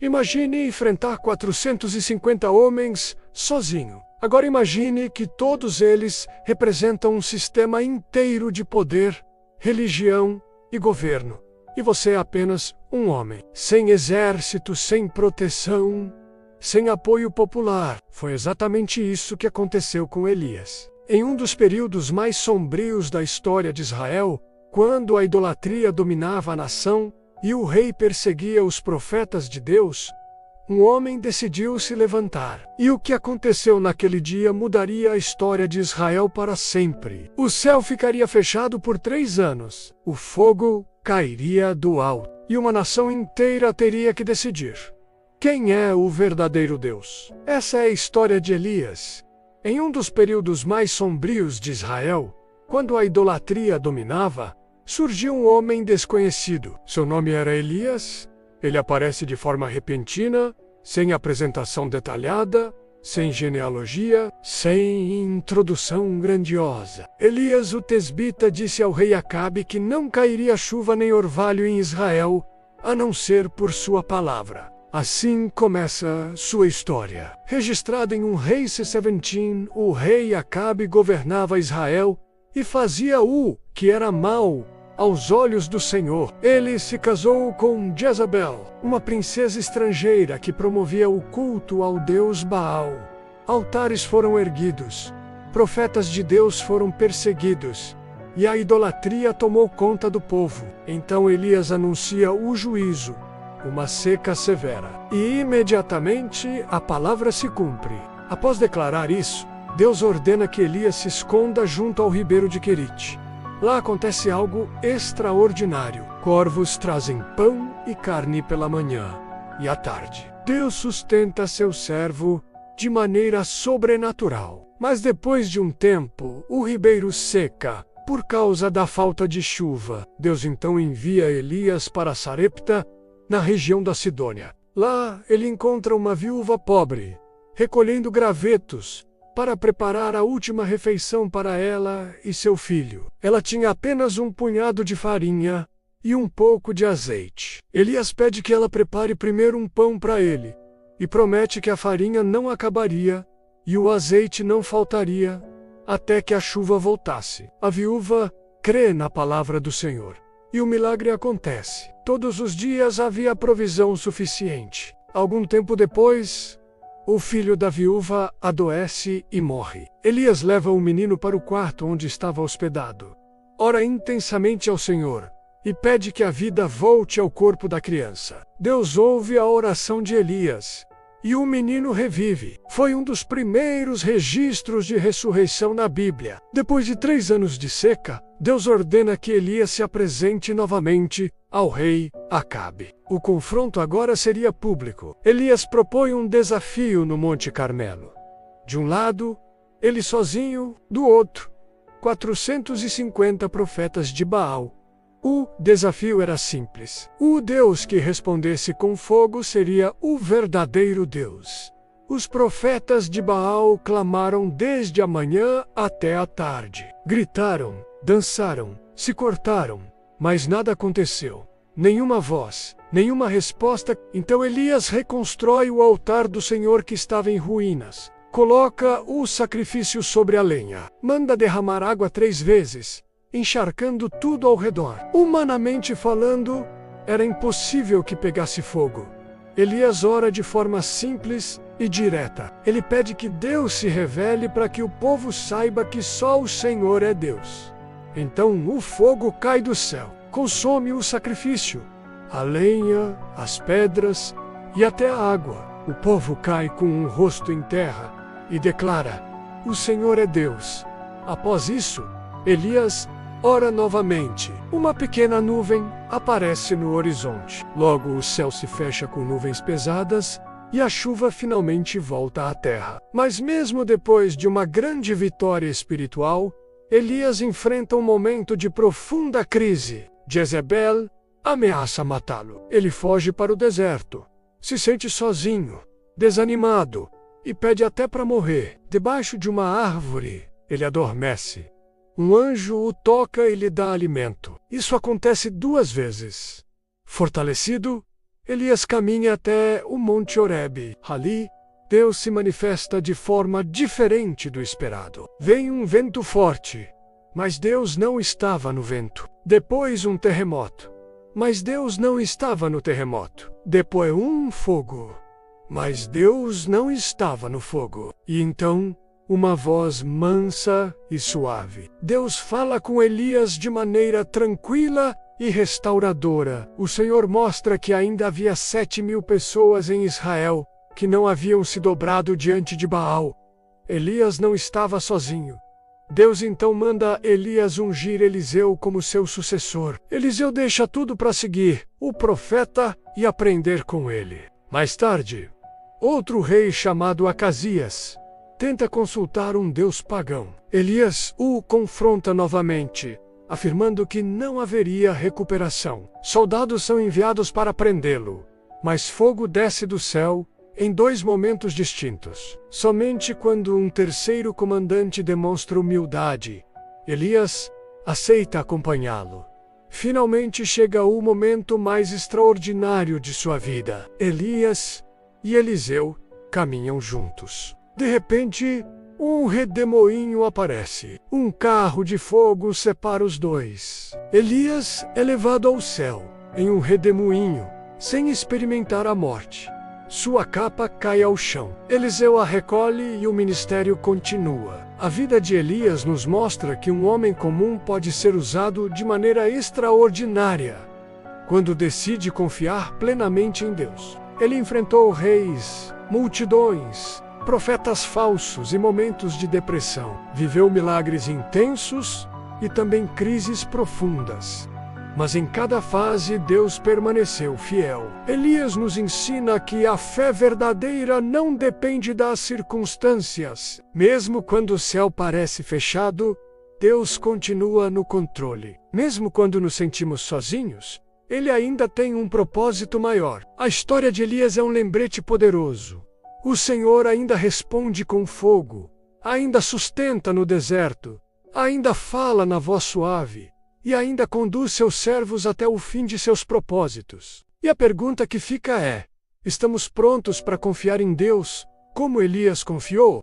Imagine enfrentar 450 homens sozinho. Agora imagine que todos eles representam um sistema inteiro de poder, religião e governo. E você é apenas um homem, sem exército, sem proteção, sem apoio popular. Foi exatamente isso que aconteceu com Elias. Em um dos períodos mais sombrios da história de Israel, quando a idolatria dominava a nação e o rei perseguia os profetas de Deus, um homem decidiu se levantar. E o que aconteceu naquele dia mudaria a história de Israel para sempre. O céu ficaria fechado por 3 anos. O fogo cairia do alto. E uma nação inteira teria que decidir: quem é o verdadeiro Deus? Essa é a história de Elias. Em um dos períodos mais sombrios de Israel, quando a idolatria dominava, surgiu um homem desconhecido. Seu nome era Elias. Ele aparece de forma repentina, sem apresentação detalhada, sem genealogia, sem introdução grandiosa. Elias o tesbita disse ao rei Acabe que não cairia chuva nem orvalho em Israel, a não ser por sua palavra. Assim começa sua história. Registrado em 1 Reis 17, o rei Acabe governava Israel e fazia o que era mal aos olhos do Senhor. Ele se casou com Jezabel, uma princesa estrangeira que promovia o culto ao deus Baal. Altares foram erguidos, profetas de Deus foram perseguidos, e a idolatria tomou conta do povo. Então Elias anuncia o juízo, uma seca severa. E imediatamente a palavra se cumpre. Após declarar isso, Deus ordena que Elias se esconda junto ao ribeiro de Querite. Lá acontece algo extraordinário. Corvos trazem pão e carne pela manhã e à tarde. Deus sustenta seu servo de maneira sobrenatural. Mas depois de um tempo, o ribeiro seca por causa da falta de chuva. Deus então envia Elias para Sarepta, na região da Sidônia. Lá ele encontra uma viúva pobre, recolhendo gravetos para preparar a última refeição para ela e seu filho. Ela tinha apenas um punhado de farinha e um pouco de azeite. Elias pede que ela prepare primeiro um pão para ele e promete que a farinha não acabaria e o azeite não faltaria até que a chuva voltasse. A viúva crê na palavra do Senhor e o milagre acontece. Todos os dias havia provisão suficiente. Algum tempo depois, o filho da viúva adoece e morre. Elias leva o menino para o quarto onde estava hospedado. Ora intensamente ao Senhor e pede que a vida volte ao corpo da criança. Deus ouve a oração de Elias e o menino revive. Foi um dos primeiros registros de ressurreição na Bíblia. Depois de 3 anos de seca, Deus ordena que Elias se apresente novamente ao rei Acabe. O confronto agora seria público. Elias propõe um desafio no Monte Carmelo. De um lado, ele sozinho, do outro, 450 profetas de Baal. O desafio era simples. O Deus que respondesse com fogo seria o verdadeiro Deus. Os profetas de Baal clamaram desde a manhã até a tarde. Gritaram, dançaram, se cortaram, mas nada aconteceu. Nenhuma voz, nenhuma resposta. Então Elias reconstrói o altar do Senhor que estava em ruínas. Coloca o sacrifício sobre a lenha. Manda derramar água 3 vezes, encharcando tudo ao redor. Humanamente falando, era impossível que pegasse fogo. Elias ora de forma simples e direta. Ele pede que Deus se revele para que o povo saiba que só o Senhor é Deus. Então o fogo cai do céu, consome o sacrifício, a lenha, as pedras e até a água. O povo cai com um rosto em terra e declara: o Senhor é Deus. Após isso, Elias ora novamente. Uma pequena nuvem aparece no horizonte. Logo o céu se fecha com nuvens pesadas e a chuva finalmente volta à terra. Mas mesmo depois de uma grande vitória espiritual, Elias enfrenta um momento de profunda crise. Jezebel ameaça matá-lo. Ele foge para o deserto, se sente sozinho, desanimado e pede até para morrer. Debaixo de uma árvore, ele adormece. Um anjo o toca e lhe dá alimento. Isso acontece 2 vezes. Fortalecido, Elias caminha até o Monte Horebe. Ali, Deus se manifesta de forma diferente do esperado. Vem um vento forte, mas Deus não estava no vento. Depois um terremoto, mas Deus não estava no terremoto. Depois um fogo, mas Deus não estava no fogo. E então, uma voz mansa e suave. Deus fala com Elias de maneira tranquila e restauradora. O Senhor mostra que ainda havia 7.000 pessoas em Israel que não haviam se dobrado diante de Baal. Elias não estava sozinho. Deus então manda Elias ungir Eliseu como seu sucessor. Eliseu deixa tudo para seguir o profeta e aprender com ele. Mais tarde, outro rei chamado Acasias tenta consultar um deus pagão. Elias o confronta novamente, afirmando que não haveria recuperação. Soldados são enviados para prendê-lo, mas fogo desce do céu em 2 momentos distintos. Somente quando um terceiro comandante demonstra humildade, Elias aceita acompanhá-lo. Finalmente chega o momento mais extraordinário de sua vida. Elias e Eliseu caminham juntos. De repente, um redemoinho aparece. Um carro de fogo separa os dois. Elias é levado ao céu em um redemoinho, sem experimentar a morte. Sua capa cai ao chão. Eliseu a recolhe e o ministério continua. A vida de Elias nos mostra que um homem comum pode ser usado de maneira extraordinária quando decide confiar plenamente em Deus. Ele enfrentou reis, multidões, profetas falsos e momentos de depressão. Viveu milagres intensos e também crises profundas. Mas em cada fase Deus permaneceu fiel. Elias nos ensina que a fé verdadeira não depende das circunstâncias. Mesmo quando o céu parece fechado, Deus continua no controle. Mesmo quando nos sentimos sozinhos, Ele ainda tem um propósito maior. A história de Elias é um lembrete poderoso. O Senhor ainda responde com fogo, ainda sustenta no deserto, ainda fala na voz suave, e ainda conduz seus servos até o fim de seus propósitos. E a pergunta que fica é: estamos prontos para confiar em Deus, como Elias confiou?